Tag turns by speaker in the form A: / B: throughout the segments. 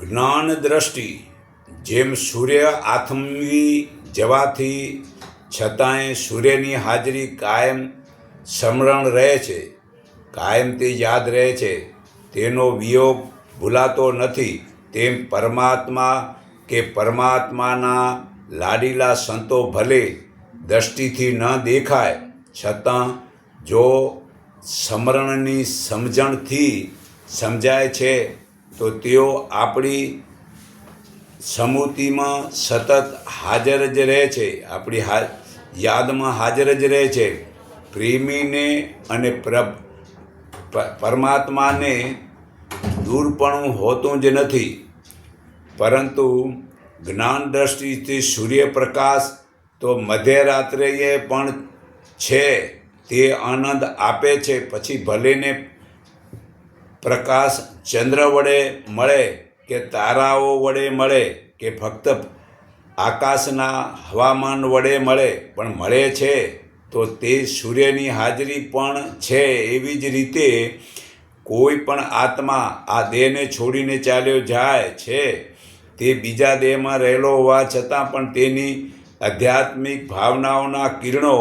A: જ્ઞાન દ્રષ્ટિ જેમ સૂર્ય આથમી જવાથી છતાંય સૂર્યની હાજરી કાયમ સ્મરણ રહે છે, કાયમ તે યાદ રહે છે, તેનો વિયોગ ભૂલાતો નથી. તેમ પરમાત્મા કે પરમાત્માના લાડીલા સંતો ભલે દ્રષ્ટિથી ન દેખાય છતાં જો સ્મરણની સમજણથી સમજાય છે તો તેઓ આપણી સ્મૃતિમાં સતત હાજર જ રહે છે, આપણી યાદમાં હાજર જ રહે છે. પ્રેમીને અને પરમાત્માને દૂરપણું હોતું જ નથી, પરંતુ જ્ઞાન દ્રષ્ટિથી સૂર્યપ્રકાશ તો મધ્યરાત્રિએ પણ છે, તે આનંદ આપે છે. પછી ભલેને પ્રકાશ ચંદ્ર વડે મળે કે તારાઓ વડે મળે કે ફક્ત આકાશના હવામાન વડે મળે, પણ મળે છે તો તે સૂર્યની હાજરી પણ છે. એવી જ રીતે કોઈ પણ આત્મા આ દેહને છોડીને ચાલ્યો જાય છે, તે બીજા દેહમાં રહેલો હોવા છતાં પણ તેની આધ્યાત્મિક ભાવનાઓના કિરણો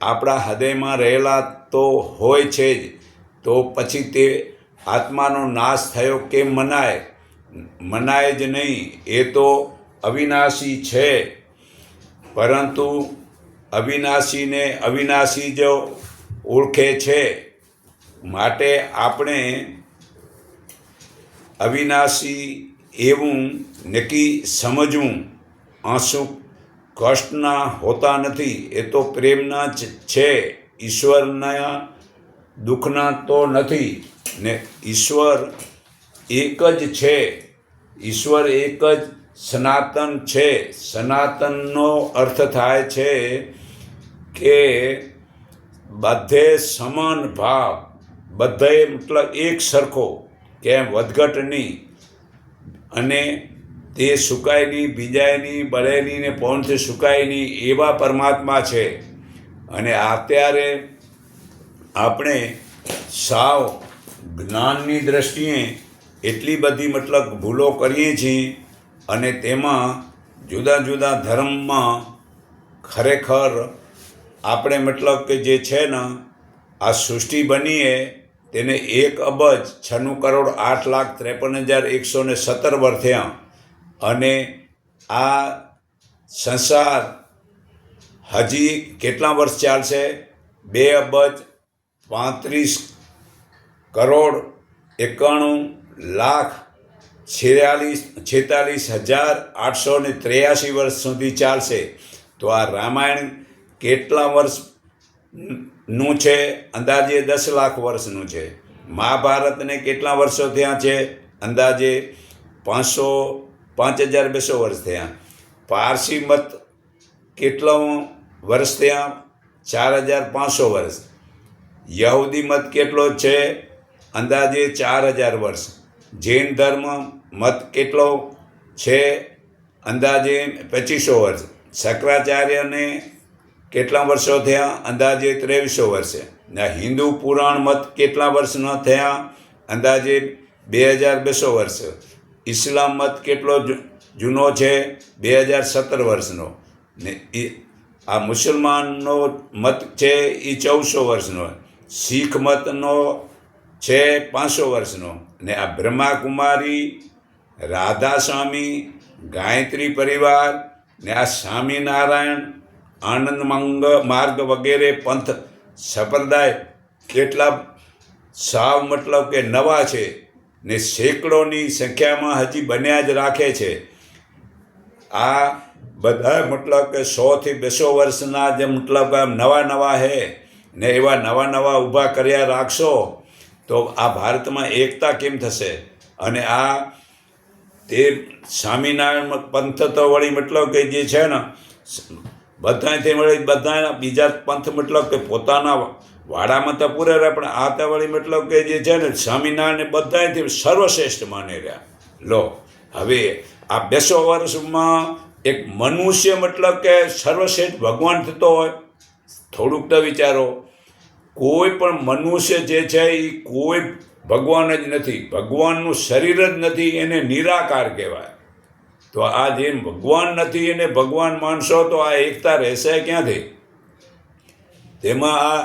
A: આપણા હૃદયમાં રહેલા તો હોય છે જ. તો પછી તે આત્માનો નાશ થયો કેમ મનાય? મનાય જ નહીં. એ તો અવિનાશી છે, પરંતુ અવિનાશીને અવિનાશી જ ઓળખે છે. માટે આપણે અવિનાશી એવું નક્કી સમજવું. આંસુ કષ્ટના હોતા નથી, એ તો પ્રેમના જ છે. ઈશ્વરના દુઃખના તો નથી ને. ઈશ્વર એક જ છે, ઈશ્વર એક જ સનાતન છે. સનાતનનો અર્થ થાય છે કે બધે સમાન ભાવ, બધે મતલબ એક સરખો, કેમ વધઘટ નહીં. અને તે સુકાય નહીં, ભીજાય નહીં, બળે નહીં ને પવનથી સુકાય નહીં, એવા પરમાત્મા છે. અને અત્યારે આપણે સાવ જ્ઞાનની દ્રષ્ટિએ એટલી બધી મતલબ ભૂલો કરીએ છીએ, અને તેમાં જુદા જુદા ધર્મમાં ખરેખર આપણે મતલબ કે જે છે ને, આ સૃષ્ટિ બનીએ તેને 1,96,08,53,117 વર્ષ થયા. અને આ સંસાર હજી કેટલા વર્ષ ચાલશે? 2,35,91,46,883 વર્ષ સુધી ચાલશે. તો આ રામાયણ કેટલા વર્ષનું છે? અંદાજે 10 લાખ વર્ષનું છે. મહાભારતને કેટલા વર્ષો થયા છે? અંદાજે 5,200 વર્ષ થયા. પારસી મત કેટલા વર્ષ થયા? 4,500 વર્ષ. યહૂદી મત કેટલો છે? અંદાજે 4,000 વર્ષ. જૈન ધર્મ મત કેટલો છે? અંદાજે 2,500 વર્ષ. શંકરાચાર્યને કેટલા વર્ષો થયા? અંદાજે 2300 વર્ષે. હિન્દુ પુરાણ મત કેટલા વર્ષનો થયા? અંદાજે 2,200 વર્ષ. ઇસ્લામ મત કેટલો જૂનો છે? 2017 વર્ષનો. ને આ મુસલમાનનો મત છે એ 1400 વર્ષનો. શીખ મતનો છે 500 વર્ષનો. ને આ બ્રહ્માકુમારી, રાધાસ્વામી, ગાયત્રી પરિવાર ને આ સ્વામિનારાયણ, આનંદ માર્ગ વગેરે પંથ સંપ્રદાય કેટલા સાવ મતલબ કે નવા છે, ને સેંકડોની સંખ્યામાં હજી બન્યા જ રાખે છે. આ બધા મતલબ કે 100થી 200 વર્ષના જે મતલબ નવા નવા હે, ને એવા નવા નવા ઊભા કર્યા રાખશો તો આ ભારતમાં એકતા કેમ થશે? અને આ તે સ્વામિનારાયણ પંથ તો વળી મતલબ કે જે છે ને, બધાથી વળી બધા બીજા પંથ મતલબ કે પોતાના વાડામાં તો પૂરે રહ્યા, પણ આ તો વળી મતલબ કે જે છે ને સ્વામિનારાયણ બધાથી સર્વશ્રેષ્ઠ માની રહ્યા. લો હવે આ 200 વર્ષમાં એક મનુષ્ય મતલબ કે સર્વશ્રેષ્ઠ ભગવાન થતો હોય? થોડુંક તો વિચારો. કોઈ પણ મનુષ્ય જે છે એ કોઈ ભગવાન જ નથી, ભગવાનનું શરીર જ નથી, એને નિરાકાર કહેવાય. તો આ જે ભગવાન નથી એને ભગવાન માનશો તો આ એકતા રહેશે ક્યાંથી? તેમાં આ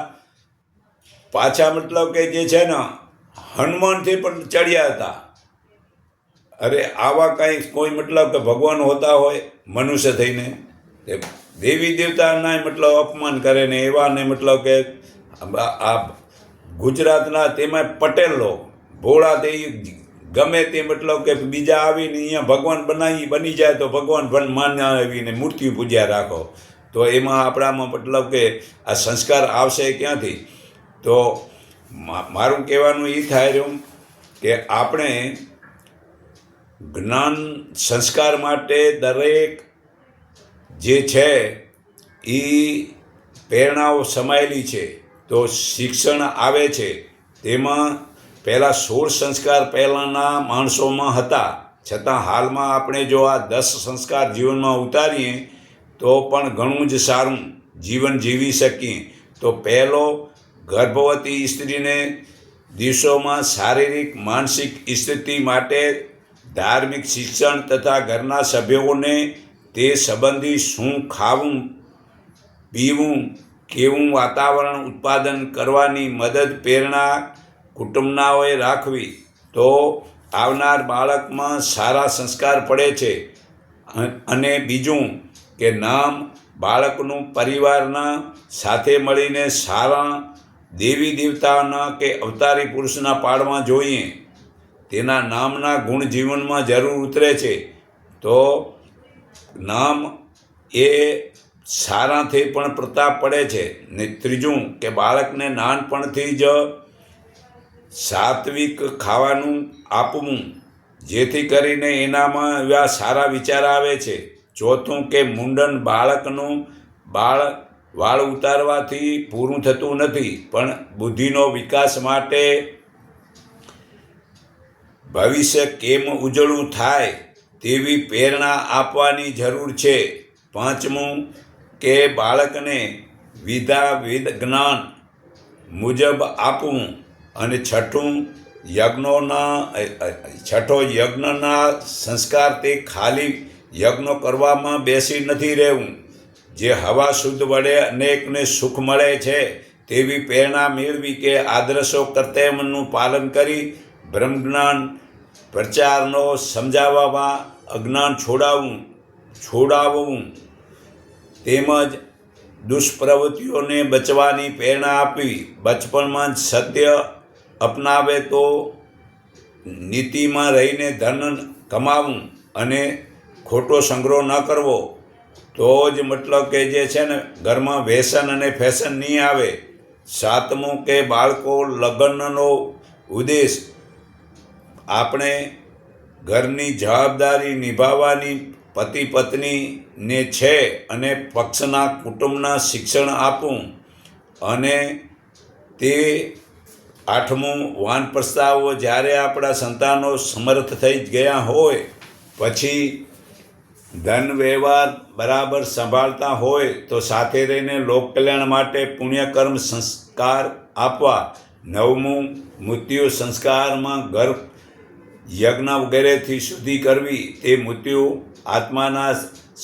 A: પાછા મતલબ કે જે છે ને હનુમાનથી પણ ચડ્યા હતા. અરે આવા કાંઈ કોઈ મતલબ કે ભગવાન હોતા હોય મનુષ્ય થઈને? દેવી દેવતાના મતલબ અપમાન કરે ને એવાને મતલબ કે આ ગુજરાતના તેમાં પટેલ લોકો ભોળા તે ગમે તે મતલબ કે બીજા આવીને અહીંયા ભગવાન બની જાય તો ભગવાન માન્ય આવીને મૂર્તિ પૂજ્યા રાખો. તો એમાં આપણામાં મતલબ કે આ સંસ્કાર આવશે ક્યાંથી? તો મારું કહેવાનું એ થાય રહ્યું કે આપણે જ્ઞાન સંસ્કાર માટે દરેક જે છે એ પ્રેરણાઓ સમાયેલી છે. તો શિક્ષણ આવે છે તેમાં પહેલાં 16 સંસ્કાર પહેલાંના માણસોમાં હતા, છતાં હાલમાં આપણે જો આ 10 સંસ્કાર જીવનમાં ઉતારીએ તો પણ ઘણું જ સારું જીવન જીવી શકીએ. તો પહેલો, ગર્ભવતી સ્ત્રીને દિવસોમાં શારીરિક માનસિક સ્થિતિ માટે ધાર્મિક શિક્ષણ તથા ઘરના સભ્યોને તે સંબંધી શું ખાવું પીવું, કેવું વાતાવરણ ઉત્પાદન કરવાની મદદ પ્રેરણા કુટુંબનાઓએ રાખવી. તો આવનાર બાળકમાં સારા સંસ્કાર પડે છે. અને બીજું કે નામ બાળકનું પરિવારના સાથે મળીને સારા દેવી દેવતાના કે અવતારી પુરુષના પાડવા જોઈએ. તેના નામના ગુણ જીવનમાં જરૂર ઉતરે છે. તો નામ એ સારાથી પણ પ્રતાપ પડે છે. ને ત્રીજું કે બાળકને નાનપણથી જ સાત્વિક ખાવાનું આપવું, જેથી કરીને એનામાં એવા સારા વિચાર આવે છે. ચોથું કે મુંડન બાળકનું વાળ ઉતારવાથી પૂરું થતું નથી, પણ બુદ્ધિનો વિકાસ માટે ભવિષ્ય કેમ ઉજળું થાય તેવી પ્રેરણા આપવાની જરૂર છે. પાંચમું કે બાળકને વેદ જ્ઞાન મુજબ આપવું. અને છઠ્ઠો યજ્ઞના સંસ્કાર તે ખાલી યજ્ઞ કરવામાં બેસી નથી રહેવું. જે હવા શુદ્ધ વડે અનેકને સુખ મળે છે તેવી પ્રેરણા મેળવી કે આદર્શો કર્તવ્યનું પાલન કરી બ્રહ્મજ્ઞાન પ્રચારનો સમજાવવામાં અજ્ઞાન છોડાવવું તેમજ દુષ્પ્રવૃત્તિઓને બચવાની પ્રેરણા આપવી. બચપણમાં જ સત્ય અપનાવે તો નીતિમાં રહીને ધન કમાવું અને ખોટો સંગ્રહ ન કરવો, તો જ મતલબ કે જે છે ને ઘરમાં વ્યસન અને ફેશન નહીં આવે. સાતમું કે બાળકો લગ્નનો ઉદ્દેશ આપણે ઘરની જવાબદારી નિભાવવાની પતિ પત્નીને છે અને પક્ષના કુટુંબના શિક્ષણ આપવું. અને તે આઠમું વાનપ્રસ્તાવો જ્યારે આપણા સંતાનો સમર્થ થઈ ગયા હોય પછી ધન વ્યવહાર બરાબર સંભાળતા હોય તો સાથે રહીને લોકકલ્યાણ માટે પુણ્યકર્મ સંસ્કાર આપવા. નવમું મૃત્યુ સંસ્કારમાં ઘર યજ્ઞ વગેરેથી શુદ્ધિ કરવી. તે મૃત્યુ આત્માના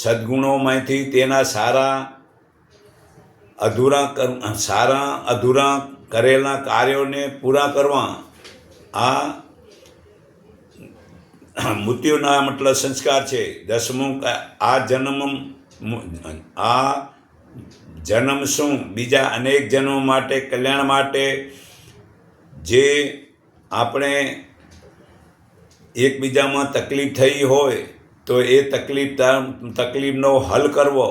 A: સદ્ગુણોમાંથી તેના સારા અધૂરા કરેલા કાર્યોને પૂરા કરવા. આ મૃત્યુના મતલબ સંસ્કાર છે. દસમું આ જન્મ શું બીજા અનેક જન્મ માટે કલ્યાણ માટે જે આપણે એકબીજામાં તકલીફ થઈ હોય તો એ તકલીફનો હલ કરવો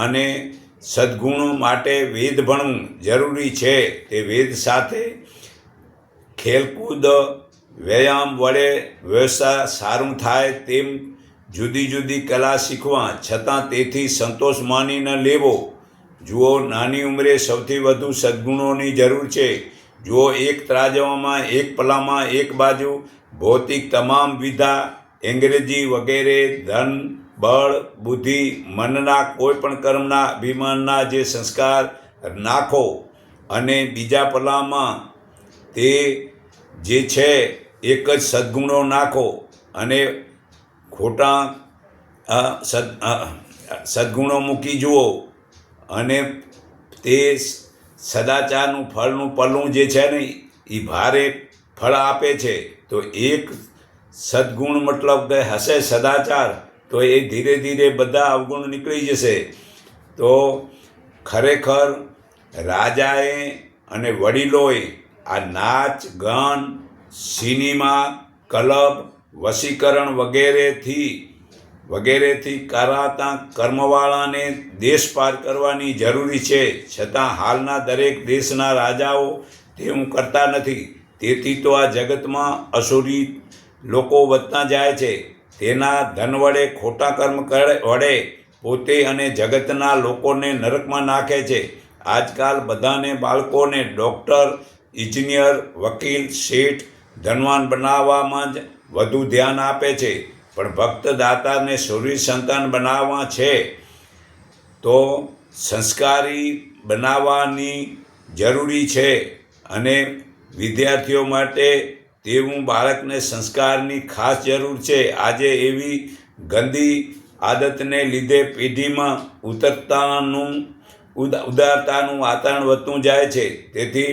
A: અને સદ્ગુણો માટે વેદ ભણવું જરૂરી છે. તે વેદ સાથે ખેલકૂદ વ્યાયામ વડે વ્યવસાય સારું થાય તેમ જુદી જુદી કલા શીખવા, છતાં તેથી સંતોષ માની ન લેવો. જુઓ, નાની ઉંમરે સૌથી વધુ સદ્ગુણોની જરૂર છે. જુઓ, એક ત્રાજવામાં, એક પલામાં, એક બાજુ ભૌતિક તમામ વિધા, અંગ્રેજી વગેરે, ધન, બળ, બુદ્ધિ, મનના કોઈ પણ કર્મના અભિમાનના જે સંસ્કાર નાખો અને બીજા પલામાં તે જે છે એક જ સદ્ગુણો નાખો અને ખોટા સદ્ગુણો મૂકી જુઓ અને તે સદાચારનું ફળનું પલ્લું જે છે ને એ ભારે ફળ આપે છે. તો એક સદ્ગુણ મતલબ કે હશે સદાચાર, તો એ ધીરે ધીરે બધા અવગુણ નીકળી જશે. તો ખરેખર રાજાએ અને વડીલોએ આ નાચ ગાન, સિનેમા, ક્લબ, વશીકરણ વગેરેથી કરાતા કર્મવાળાને દેશ પાર કરવાની જરૂરી છે. છતાં હાલના દરેક દેશના રાજાઓ તેવું કરતા નથી. તેથી તો આ જગતમાં અસુરી લોકો વધતા જાય છે. તેના ધન વડે, ખોટા કર્મ વડે પોતે અને જગતના લોકોને નરકમાં નાખે છે. આજકાલ બધાને બાળકોને ડૉક્ટર, ઇજનેર, વકીલ, શેઠ, ધનવાન બનાવવામાં જ વધુ ધ્યાન આપે છે. પણ ભક્ત દાતાને સૂર્ય સંતાન બનાવવા છે તો સંસ્કારી બનાવવાની જરૂરી છે. અને વિદ્યાર્થીઓ માટે તેવું બાળકને સંસ્કારની ખાસ જરૂર છે. આજે એવી ગંદી આદતને લીધે પેઢીમાં ઉદારતાનું વાતાવરણ વધતું જાય છે. તેથી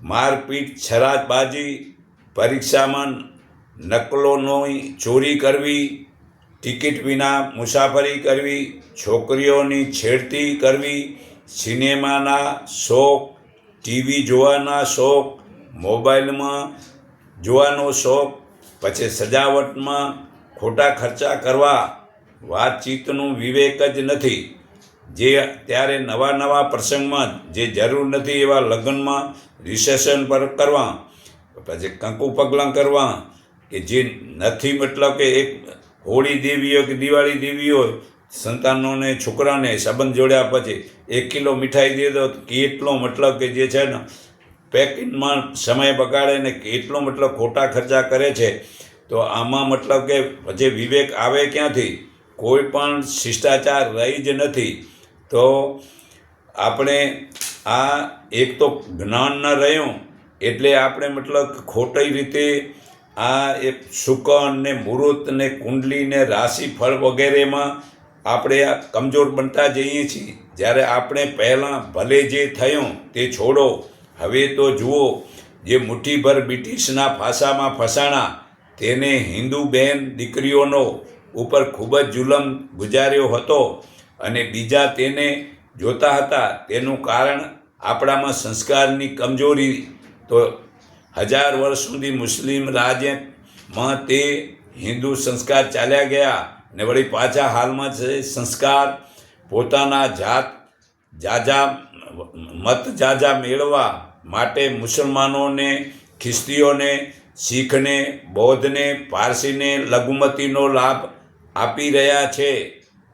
A: મારપીટ, છરાબાજી, પરીક્ષામાં નકલોની ચોરી કરવી, ટિકિટ વિના મુસાફરી કરવી, છોકરીઓની છેડતી કરવી, સિનેમાના શોખ, ટીવી જોવાના શોખ, મોબાઈલમાં જોવાનો શોખ, પછી સજાવટમાં ખોટા ખર્ચા કરવા, વાતચીતનું વિવેક જ નથી. જે ત્યારે નવા પ્રસંગમાં જે જરૂર નથી એવા લગ્નમાં રિસેપ્શન પર કરવા, પછી કંકુ પગલાં કરવા કે જે નથી, મતલબ કે એક હોળી દેવી હોય કે દિવાળી દેવી હોય, સંતાનોને, છોકરાને સંબંધ જોડ્યા પછી 1 કિલો મીઠાઈ દે દો, કેટલો મતલબ કે જે છે ને પેકિંગમાં સમય બગાડે ને કેટલો મતલબ ખોટા ખર્ચા કરે છે. તો આમાં મતલબ કે પછી વિવેક આવે ક્યાંથી? કોઈ પણ શિષ્ટાચાર રહી જ નથી. તો આપણે આ એક તો જ્ઞાન ન રહ્યું એટલે આપણે મતલબ ખોટી રીતે આ એક શુકન ને મુહૂર્ત ને કુંડલી ને રાશિફળ વગેરેમાં આપણે આ કમજોર બનતા જઈએ છીએ. જ્યારે આપણે પહેલાં ભલે જે થયું તે છોડો, હવે તો જુઓ જે મુઠ્ઠીભર બ્રિટિશના ફાંસામાં ફસાણા તેને હિન્દુ બહેન દીકરીઓનો ઉપર ખૂબ જ જુલમ ગુજાર્યો હતો અને બીજા તેને જોતા હતા. તેનું કારણ આપણામાં સંસ્કારની કમજોરી. તો 1000 વર્ષ સુધી મુસ્લિમ રાજ્યમાં તે હિન્દુ સંસ્કાર ચાલ્યા ગયા ને વળી પાછા હાલમાં છે સંસ્કાર પોતાના મત જાજા મેળવવા માટે મુસલમાનોને, ખ્રિસ્તીઓને, શીખને, બૌદ્ધને, પારસીને લઘુમતીનો લાભ આપી રહ્યા છે.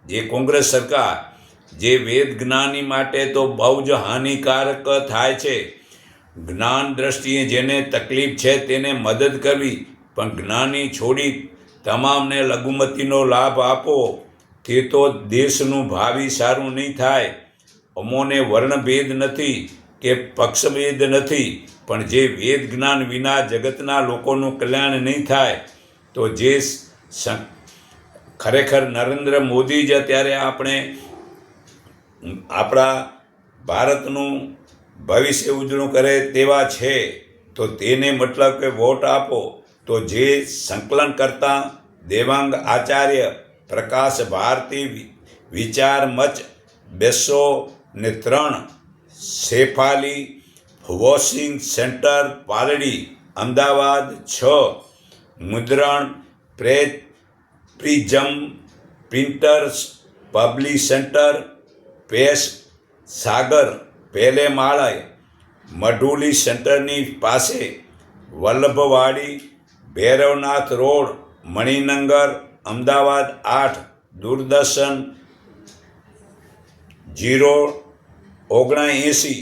A: જે કોંગ્રેસ સરકાર, જે વેદ જ્ઞાની માટે તો બહુ જ હાનિકારક થાય છે. જ્ઞાન દ્રષ્ટિએ જેને તકલીફ છે તેને મદદ કરવી, પણ જ્ઞાની છોડી તમામને લઘુમતીનો લાભ આપો, તે તો દેશનું ભાવિ સારું નહીં થાય. અમોને વર્ણભેદ નથી કે પક્ષભેદ નથી, પણ જે વેદ જ્ઞાન વિના જગતના લોકોનું કલ્યાણ નહીં થાય. તો જે ખરેખર નરેન્દ્ર મોદી જ અત્યારે આપણે આપણા ભારતનું ભવિષ્ય ઉજળું કરે તેવા છે. તો તેને મતલબ કે વોટ આપો. તો જે સંકલન કરતા દેવાંગ આચાર્ય, પ્રકાશ ભારતી, વિચાર મંચ 203, શેફાલી વોશિંગ સેન્ટર પાલડી, અમદાવાદ 6, મુદ્રણ પ્રિઝમ પ્રિન્ટર્સ પબ્લિક સેન્ટર, પેશ સાગર, પહેલે માળે, મઢુલી સેન્ટરની પાસે, Vallabhwadi, Bhairavnath road, Maninagar, Ahmedabad 8, Doordarshan 079,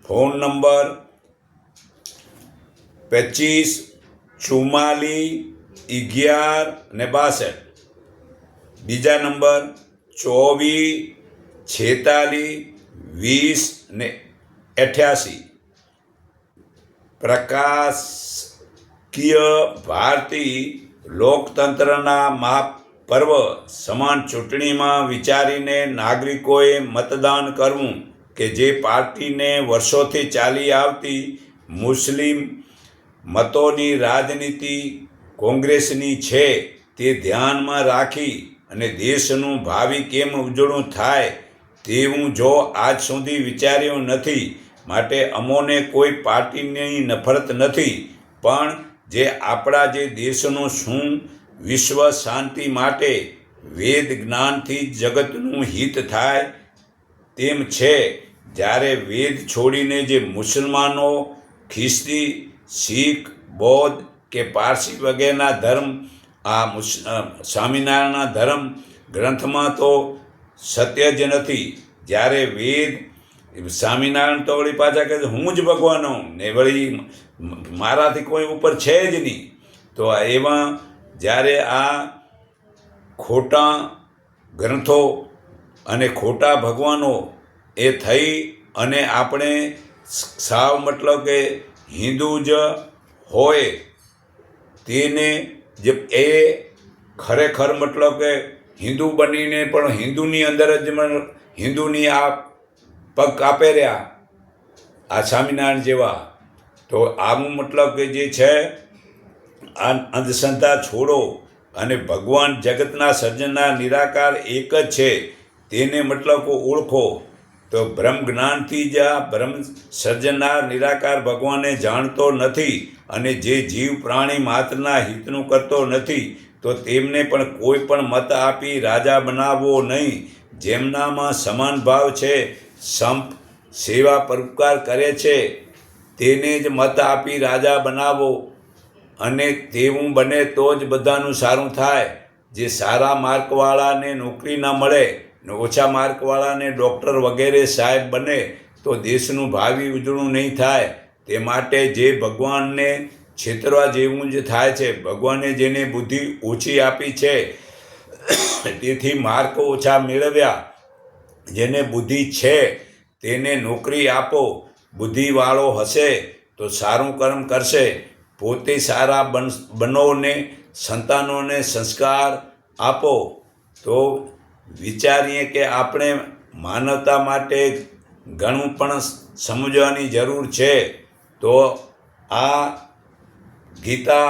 A: phone number 25 44 11 62, બીજા નંબર 24 46 20 88. પ્રકાશ ભારતીય લોકતંત્રના મહાપર્વ સમાન ચૂંટણીમાં વિચારીને નાગરિકોએ મતદાન કરવું કે જે પાર્ટીને વર્ષોથી ચાલી આવતી મુસ્લિમ મતોની રાજનીતિ કોંગ્રેસની છે તે ધ્યાનમાં રાખી અને દેશનું ભાવિ કેમ ઉજળું થાય તેવું જો આજ સુધી વિચાર્યું નથી. માટે અમોને કોઈ પાર્ટીની નફરત નથી, પણ જે આપણા જે દેશનું શું વિશ્વ શાંતિ માટે વેદ જ્ઞાનથી જગતનું હિત થાય તેમ છે. જ્યારે વેદ છોડીને જે મુસલમાનો, ખ્રિસ્તી, શીખ, બૌદ્ધ કે પારસી વગેરેના ધર્મ સ્વામિનારાયણના ધર્મ ગ્રંથમાં તો સત્ય જ નથી. જ્યારે વેદ સ્વામિનારાયણ તો વળી પાછા કહે હું જ ભગવાન હું ને વળી મારાથી કોઈ ઉપર છે જ નહીં. તો એમાં જ્યારે આ ખોટા ગ્રંથો અને ખોટા ભગવાનો એ થઈ અને આપણે સાવ મતલબ કે હિન્દુ જ હોય તેને જે એ ખરેખર મતલબ કે હિન્દુ બનીને પણ હિન્દુની અંદર જ હિન્દુની આ પગ કાપે રહ્યા આ સ્વામિનારાયણ જેવા. તો આવું મતલબ કે જે છે આ અંધશ્રદ્ધા છોડો અને ભગવાન જગતના સર્જનના નિરાકાર એક જ છે તેને મતલબ કે ઓળખો. તો બ્રહ્મ જ્ઞાનથી જ આ બ્રહ્મ સર્જનનાર નિરાકાર ભગવાનને જાણતો નથી અને જે જીવ પ્રાણી માત્રના હિતનું કરતો નથી તો તેમને પણ કોઈ પણ મત આપી રાજા બનાવવો નહીં. જેમનામાં સમાન ભાવ છે, સંપ, સેવા, પરોપકાર કરે છે તેને જ મત આપી રાજા બનાવો અને તેવું બને તો જ બધાનું સારું થાય. જે સારા માર્કવાળાને નોકરી ન મળે ને ઓછા માર્કવાળાને ડૉક્ટર વગેરે સાહેબ બને તો દેશનું ભાવિ ઉજળું નહીં થાય. તે માટે જે ભગવાનને છેતરવા જેવું જ થાય છે. ભગવાને જેને બુદ્ધિ ઓછી આપી છે તેથી માર્ક ઓછા મેળવ્યા, જેને બુદ્ધિ છે તેને નોકરી આપો. બુદ્ધિવાળો હશે તો સારું કર્મ કરશે, પોતે સારા બનો ને સંતાનોને સંસ્કાર આપો. તો વિચારીએ કે આપણે માનવતા માટે ઘણું પણ સમજવાની જરૂર છે. તો આ ગીતા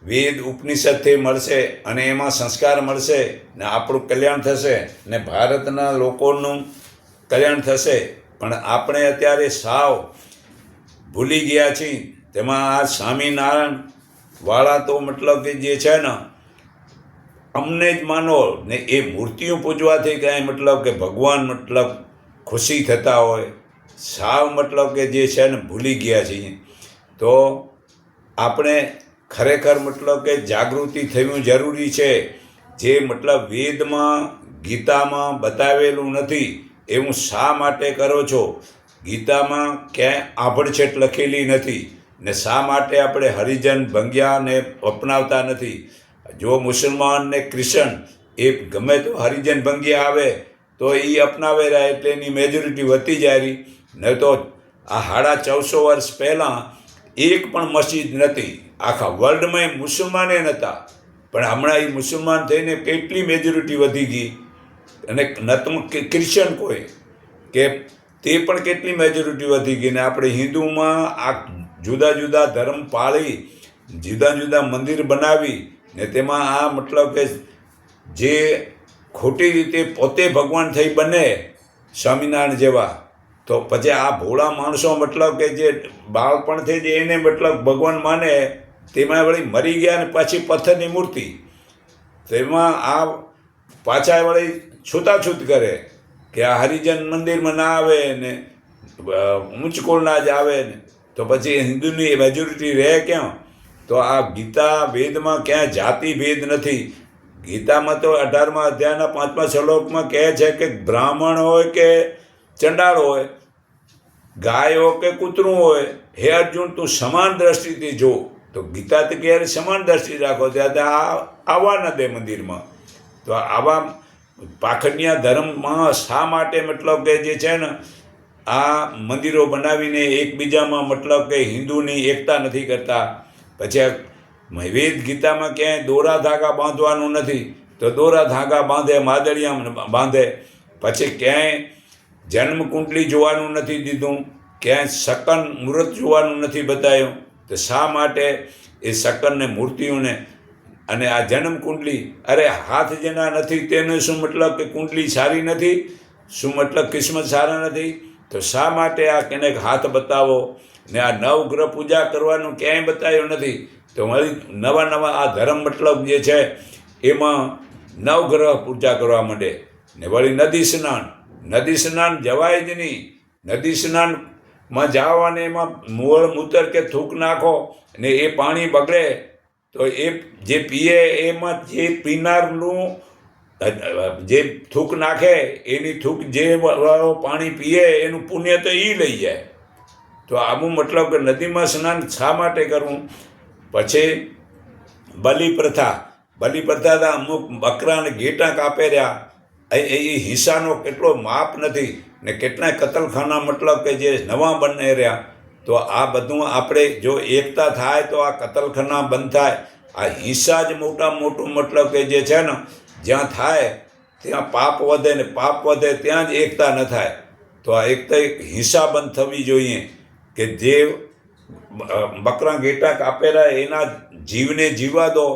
A: વેદ ઉપનિષદથી મળશે અને એમાં સંસ્કાર મળશે ને આપણું કલ્યાણ થશે ને ભારતના લોકોનું કલ્યાણ થશે. પણ આપણે અત્યારે સાવ ભૂલી ગયા છીએ. તેમાં આ સ્વામિનારાયણ વાળા તો મતલબ કે જે છે ને અમને જ માનો ને એ મૂર્તિઓ પૂજવાથી કાંઈ મતલબ કે ભગવાન મતલબ ખુશી થતા હોય. સાવ મતલબ કે જે છે ને ભૂલી ગયા છીએ. તો આપણે ખરેખર મતલબ કે જાગૃતિ થવું જરૂરી છે. જે મતલબ વેદમાં ગીતામાં બતાવેલું નથી એવું શા માટે કરો છો? ગીતામાં ક્યાંય આભડછેટ લખેલી નથી ને શા માટે આપણે હરિજન ભંગ્યાને અપનાવતા નથી? જો મુસલમાન ને ક્રિશ્ચન એ ગમે તો હરિજન ભંગ્યા આવે તો એ અપનાવે રહ્યા એટલે એની મેજોરિટી વધતી જાય રહી. નહીં તો આ 1450 વર્ષ પહેલાં એક પણ મસ્જિદ નથી. આખા વર્લ્ડમાં મુસલમાને નહોતા, પણ હમણાં એ મુસલમાન થઈને કેટલી મેજોરિટી વધી ગઈ. અને નતું ક્રિશ્ચન કોઈ કે તે પણ કેટલી મેજોરિટી વધી ગઈ. ને આપણે હિન્દુમાં આ જુદા જુદા ધર્મ પાળી જુદા જુદા મંદિર બનાવી ને તેમાં આ મતલબ કે જે ખોટી રીતે પોતે ભગવાન થઈ બને સ્વામિનારાયણ જેવા, તો પછી આ ભોળા માણસો મતલબ કે જે બાળપણથી જ એને મતલબ ભગવાન માને તેમાં વળી મરી ગયા ને પાછી પથ્થરની મૂર્તિ, તેમાં આ પાછા વળી છૂતાછૂત કરે કે આ હરિજન મંદિરમાં ના આવે ને ઊંચકોળ ના જ આવે ને તો પછી હિન્દુની મેજોરિટી રહે ક્યાં? તો આ ગીતા વેદમાં ક્યાંય જાતિ ભેદ નથી. ગીતામાં તો 18મા અધ્યાયના 5મા શ્લોકમાં કહે છે કે બ્રાહ્મણ હોય કે ચંડાળ હોય, ગાય હોય કે કૂતરું હોય, હે અર્જુન તું સમાન દ્રષ્ટિથી જો. તો ગીતાથી કહે સમાન દ્રષ્ટિ રાખો ત્યાં આવવા ન દે મંદિરમાં. તો આવા પાખંડિયા ધર્મમાં શા માટે મતલબ કે જે છે ને આ મંદિરો બનાવીને એકબીજામાં મતલબ કે હિન્દુની એકતા નથી કરતા? પછી વેદ ગીતામાં ક્યાંય દોરા ધાગા બાંધવાનું નથી, તો દોરા ધાગા બાંધે, માદળિયા બાંધે. પછી ક્યાંય જન્મ કુંડલી જોવાનું નથી દીધું, ક્યાંય શકન મુહૂર્ત જોવાનું નથી બતાવ્યું. તો શા માટે એ શકનને મૂર્તિઓને અને આ જન્મ કુંડલી, અરે હાથ જેના નથી તેને શું મતલબ કે કુંડલી સારી નથી? શું મતલબ કિસ્મત સારા નથી? તો શા માટે આ કેને હાથ બતાવો ને આ નવગ્રહ પૂજા કરવાનું ક્યાંય બતાવ્યું નથી. તો વળી નવા આ ધર્મ મતલબ જે છે એમાં નવગ્રહ પૂજા કરવા માંડે. ને વળી નદી સ્નાન જવાય જ નહીં. નદી સ્નાનમાં જાઓ અને એમાં મૂળ મૂતર કે થૂક નાખો ને એ પાણી બગડે, તો એ જે પીએ એમાં જે પીનારનું જે થૂક નાખે એની થૂક જે પાણી પીએ એનું પુણ્ય તો એ લઈ જાય. તો આવું મતલબ કે નદીમાં સ્નાન શા માટે કરવું? પછી બલિ પ્રથા તો અમુક બકરાને ઘેટા કાપે રહ્યા, એ હિસ્સાનો કેટલો માપ નથી ને કેટલાય કતલખાના મતલબ કે જે નવા બને રહ્યા. તો આ બધું આપણે જો એકતા થાય તો આ કતલખાના બંધ થાય. આ હિંસા જ મોટું મતલબ કે જે છે ને જ્યાં થાય ત્યાં પાપ વધે ને પાપ વધે ત્યાં જ એકતા ન થાય. તો આ એકતા હિંસા બંધ થવી જોઈએ કે જે બકરા ઘેટા કાપેલા એના જીવને જીવવા દો.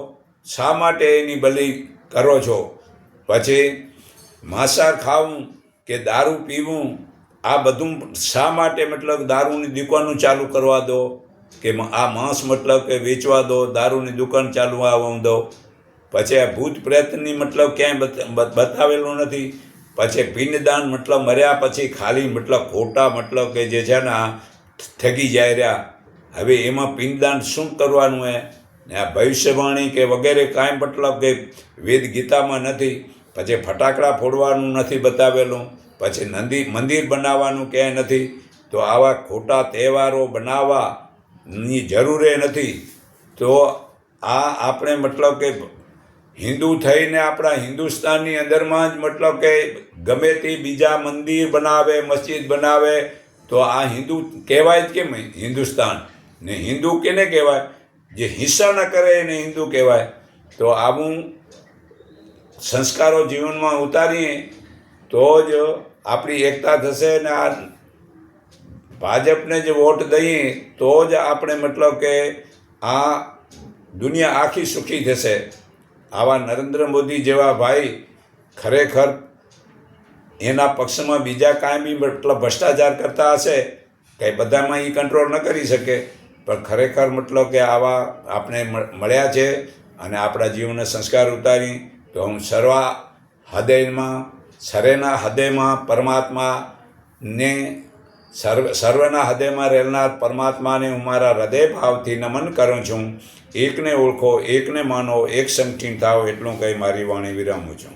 A: શા માટે એની બલિ કરો છો? પછી માંસાહાર ખાવું કે દારૂ પીવું, આ બધું શા માટે મતલબ દારૂની દુકાનો ચાલુ કરવા દો કે આ માંસ મતલબ કે વેચવા દો, દારૂની દુકાન ચાલુ આવવા દો. પછી આ ભૂત પ્રેતની મતલબ ક્યાંય બતાવેલું નથી. પછી પિંડદાન મતલબ મર્યા પછી ખાલી મતલબ ખોટા મતલબ કે જે છે ને આ ઠગી જાય રહ્યા. હવે એમાં પિંડદાન શું કરવાનું હે? ને આ ભવિષ્યવાણી કે વગેરે કાંઈ મતલબ કે વેદ ગીતામાં નથી. પછી ફટાકડા ફોડવાનું નથી બતાવેલું. પછી મંદિર બનાવવાનું ક્યાંય નથી. તો આવા ખોટા તહેવારો બનાવવાની જરૂરે નથી. તો આ આપણે મતલબ કે હિન્દુ થઈને આપણા હિન્દુસ્તાનની અંદરમાં જ મતલબ કે ગમે તે બીજા મંદિર બનાવે, મસ્જિદ બનાવે, તો આ હિન્દુ કહેવાય જ કેમ હિન્દુસ્તાન? ને હિન્દુ કેને કહેવાય? જે હિંસા ન કરે એને હિન્દુ કહેવાય. તો આવું સંસ્કારો જીવનમાં ઉતારીએ તો જ આપણી એકતા થશે. ને આ ભાજપને જ વોટ દઈએ તો જ આપણે મતલબ કે આ દુનિયા આખી સુખી થશે. આવા નરેન્દ્ર મોદી જેવા ભાઈ ખરેખર એના પક્ષમાં બીજા કાંઈ બી મતલબ ભ્રષ્ટાચાર કરતા હશે, કંઈ બધામાં એ કંટ્રોલ ન કરી શકે, પણ ખરેખર મતલબ કે આવા આપણે મળ્યા છે. અને આપણા જીવનના સંસ્કાર ઉતારી તો હું સર્વેના હૃદયમાં પરમાત્માને સર્વના હૃદયમાં રહેનાર પરમાત્માને હું મારા હૃદય ભાવથી નમન કરું છું. એકને ઓળખો, એકને માનો, એક સંકીર્ણ થાવ, એટલું કહી મારી વાણી વિરામું છું.